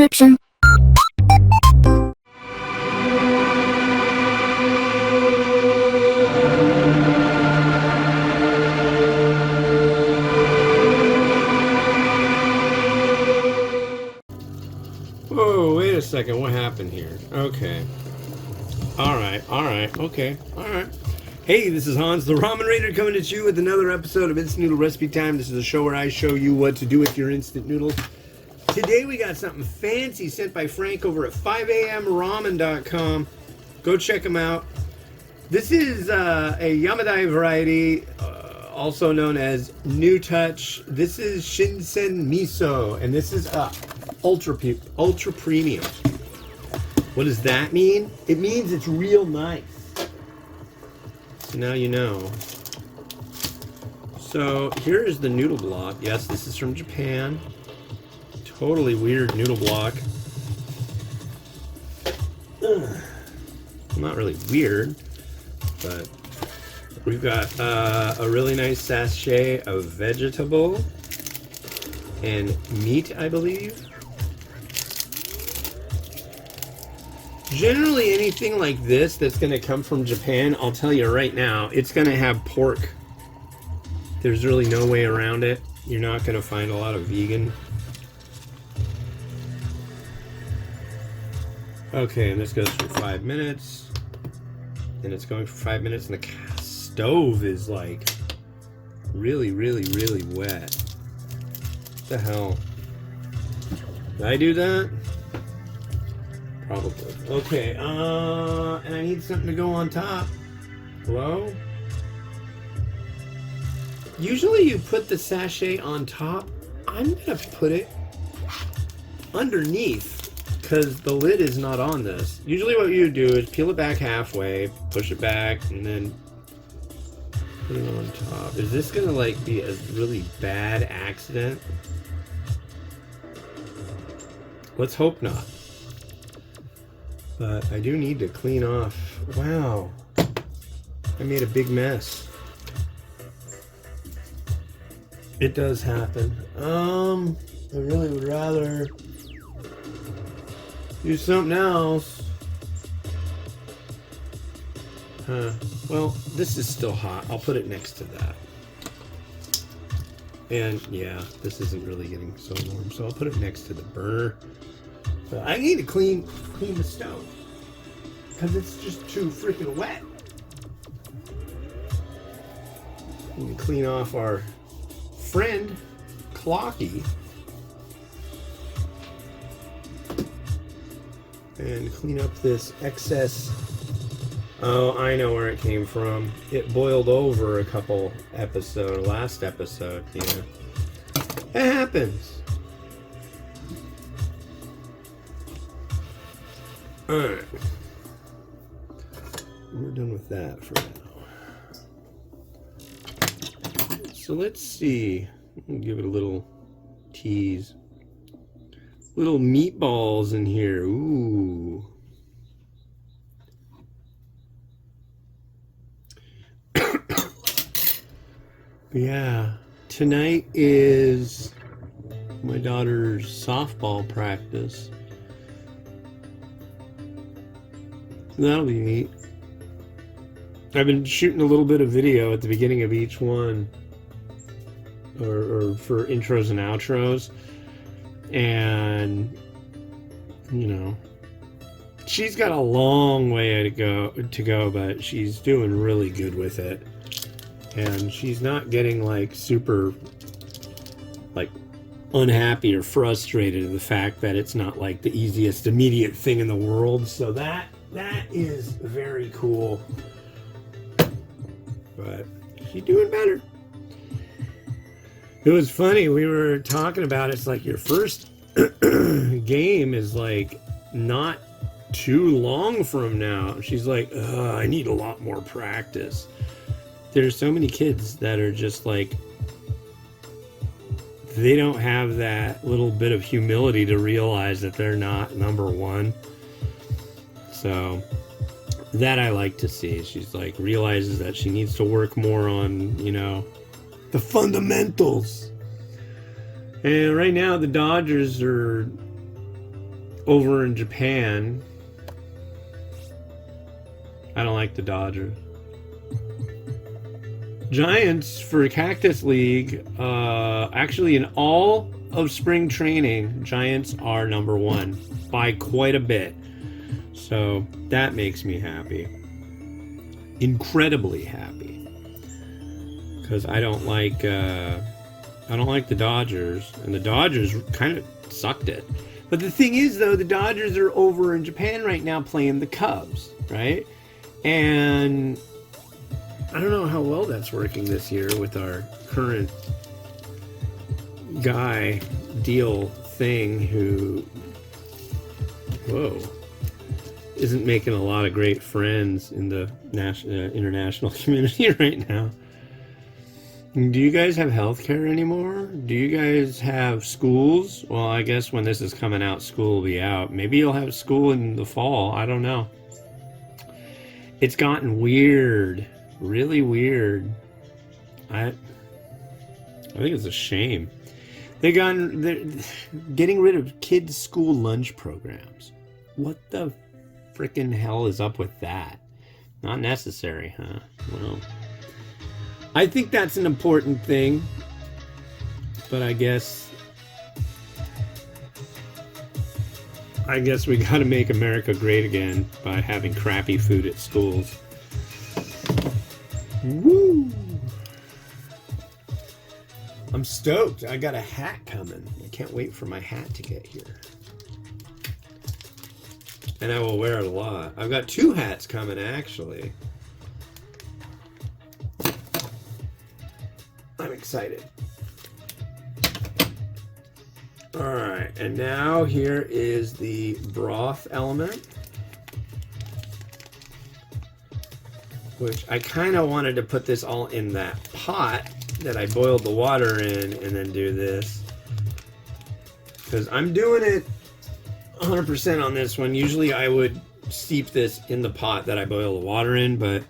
description. Whoa, wait a second. What happened here? Okay. Alright, okay, alright. Hey, this is Hans, the Ramen Raider, coming at you with another episode of Instant Noodle Recipe Time. This is a show where I show you what to do with your instant noodles. Today we got something fancy sent by Frank over at 5amramen.com. Go check him out. This is a Yamadai variety, also known as New Touch. This is Shinshu Miso, and this is ultra premium. What does that mean? It means it's real nice. So now you know. So here's the noodle block. Yes, this is from Japan. Totally weird noodle block. Not really weird, but we've got a really nice sachet of vegetable and meat, I believe. Generally, anything like this that's going to come from Japan, I'll tell you right now, it's going to have pork. There's really no way around it. You're not going to find a lot of vegan. Okay, and this goes for 5 minutes. And it's going for 5 minutes, and the stove is like really wet. What the hell? Did I do that? Probably. Okay, and I need something to go on top. Hello? Usually you put the sachet on top. I'm gonna put it underneath because the lid is not on this. Usually what you do is peel it back halfway, push it back, and then put it on top. Is this gonna like be a really bad accident? Let's hope not. But I do need to clean off. Wow. I made a big mess. It does happen. I really would rather do something else. Well, this is still hot. I'll put it next to that. And yeah, this isn't really getting so warm, so I'll put it next to the burner. But I need to clean the stove because it's just too freaking wet. We need to clean off our friend Clocky and clean up this excess. Oh, I know where it came from. It boiled over a couple last episode. Yeah, it happens. Alright. We're done with that for now. So let's see. I'll give it a little tease. Little meatballs in here. Ooh. Yeah. Tonight is my daughter's softball practice. That'll be neat. I've been shooting a little bit of video at the beginning of each one, or for intros and outros, and you know, she's got a long way to go, but she's doing really good with it, and she's not getting like super like unhappy or frustrated at the fact that it's not like the easiest immediate thing in the world. So that is very cool. But she's doing better. It was funny, we were talking about it's like your first game is like not too long from now. She's like, I need a lot more practice. There's so many kids that are just like, they don't have that little bit of humility to realize that they're not number one. So that I like to see. She's like realizes that she needs to work more on, you know, the fundamentals. And right now the Dodgers are over in Japan, I don't like the Dodgers. Giants for Cactus League, actually in all of spring training, Giants are number one by quite a bit. So that makes me happy. Incredibly happy. Because I don't like the Dodgers, and the Dodgers kind of sucked it. But the thing is, though, the Dodgers are over in Japan right now playing the Cubs, right? And I don't know how well that's working this year with our current guy deal thing who, isn't making a lot of great friends in the international community right now. Do you guys have healthcare anymore? Do you guys have schools? Well, I guess when this is coming out, school will be out. Maybe you'll have school in the fall. I don't know. It's gotten weird. Really weird. I think it's a shame. They're getting rid of kids' school lunch programs. What the frickin' hell is up with that? Not necessary, huh? Well, I think that's an important thing, but I guess we gotta make America great again by having crappy food at schools. Woo! I'm stoked. I got a hat coming. I can't wait for my hat to get here. And I will wear it a lot. I've got 2 hats coming, actually. I'm excited. Alright, and now here is the broth element, which I kind of wanted to put this all in that pot that I boiled the water in and then do this. Because I'm doing it 100% on this one. Usually I would steep this in the pot that I boil the water in, but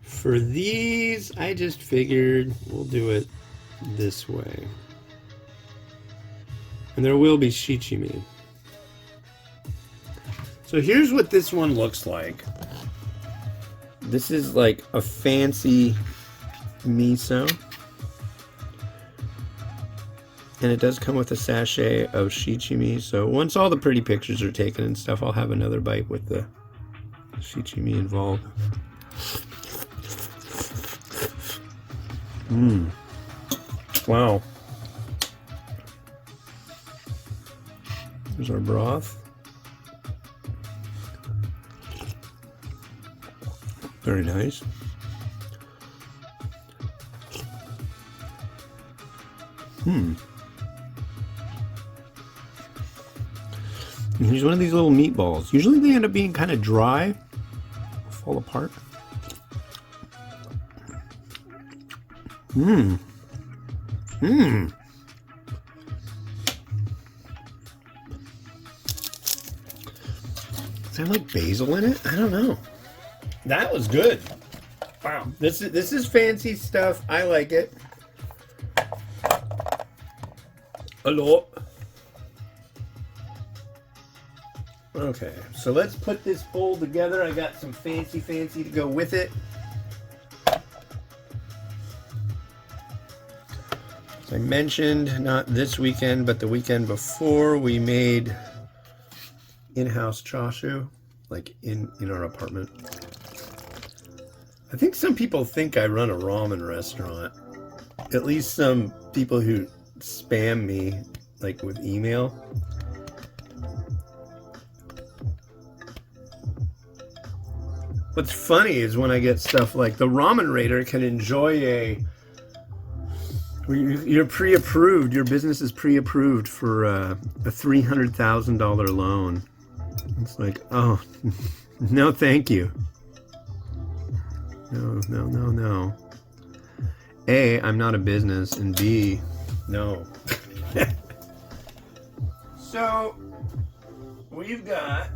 for these, I just figured we'll do it this way. And there will be shichimi. So here's what this one looks like. This is like a fancy miso. And it does come with a sachet of shichimi. So once all the pretty pictures are taken and stuff, I'll have another bite with the shichimi involved. Wow. There's our broth. Very nice. Here's one of these little meatballs. Usually they end up being kind of dry, fall apart. Does that have like basil in it? I don't know. That was good. Wow, this is fancy stuff. I like it a lot. Okay, so let's put this bowl together. I got some fancy to go with it. As I mentioned, not this weekend, but the weekend before, we made in-house chashu, like in our apartment. I think some people think I run a ramen restaurant. At least some people who spam me, like with email. What's funny is when I get stuff like the Ramen Raider can enjoy you're pre-approved, your business is pre-approved for a $300,000 loan. It's like, oh, no thank you. No. A, I'm not a business, and B, no. So, we've got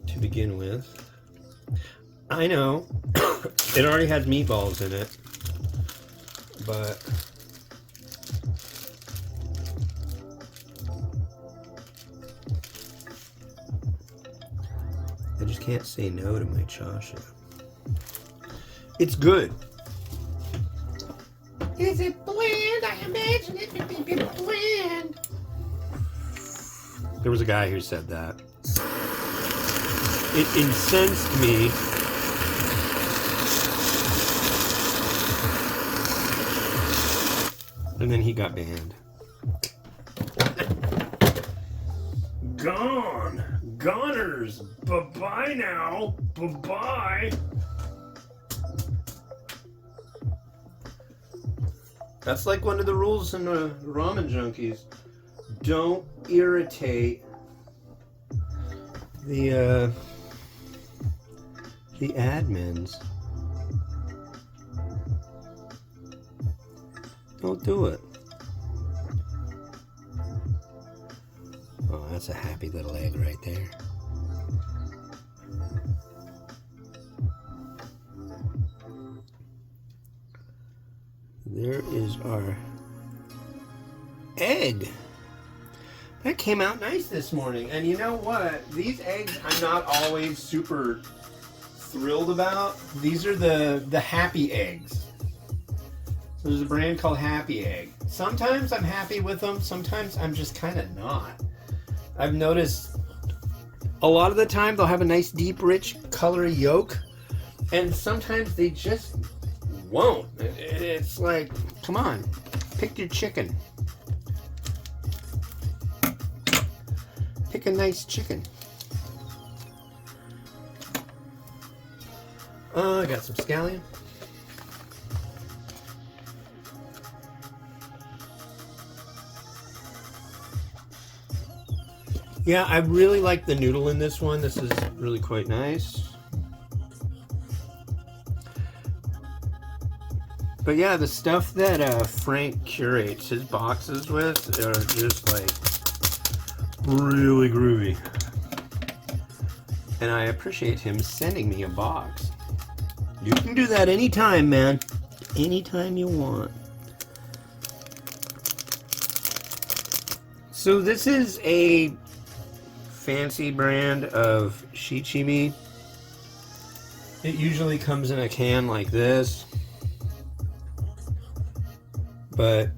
to begin with. I know it already has meatballs in it, but just can't say no to my chasha. It's good. Is it bland? I imagine it would be bland. There was a guy who said that. It incensed me. And then he got banned. Gone. Goners. Bye-bye now. Bye-bye. That's like one of the rules in Ramen Junkies. Don't irritate the admins. Don't do it. Oh, that's a happy little egg right there. There is our egg. That came out nice this morning. And you know what? These eggs I'm not always super thrilled about. These are the happy eggs. So there's a brand called Happy Egg. Sometimes I'm happy with them. Sometimes I'm just kind of not. I've noticed a lot of the time they'll have a nice deep rich color yolk. And sometimes they just won't. It's like, come on, pick your chicken. Pick a nice chicken. I got some scallion. Yeah, I really like the noodle in this one. This is really quite nice. But yeah, the stuff that Frank curates his boxes with are just like really groovy. And I appreciate him sending me a box. You can do that anytime, man. Anytime you want. So this is a fancy brand of shichimi. It usually comes in a can like this. But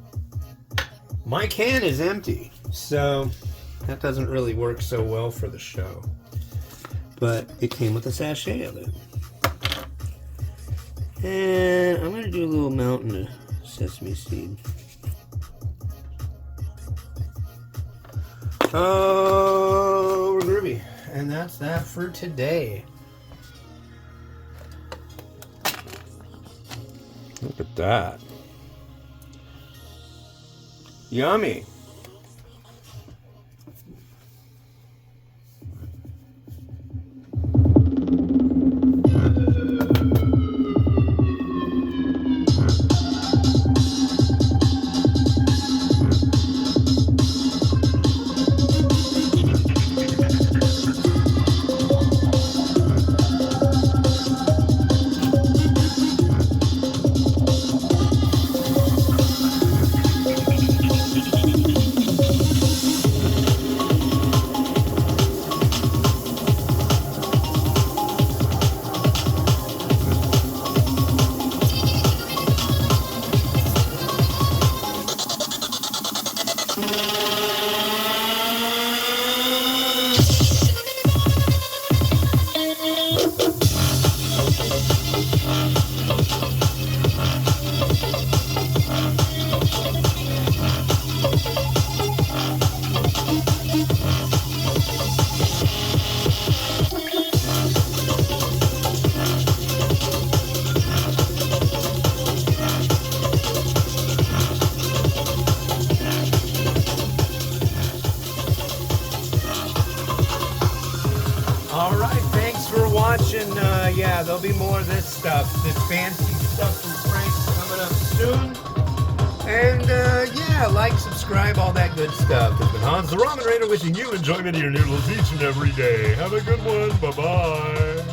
my can is empty, so that doesn't really work so well for the show. But it came with a sachet of it. And I'm going to do a little mountain of sesame seed. Oh, we're groovy. And that's that for today. Look at that. Yummy. Yeah, there'll be more of this stuff, this fancy stuff from Frank coming up soon. And yeah, like, subscribe, all that good stuff. It's been Hans the Ramen Raider wishing you enjoyment of your noodles each and every day. Have a good one. Bye-bye.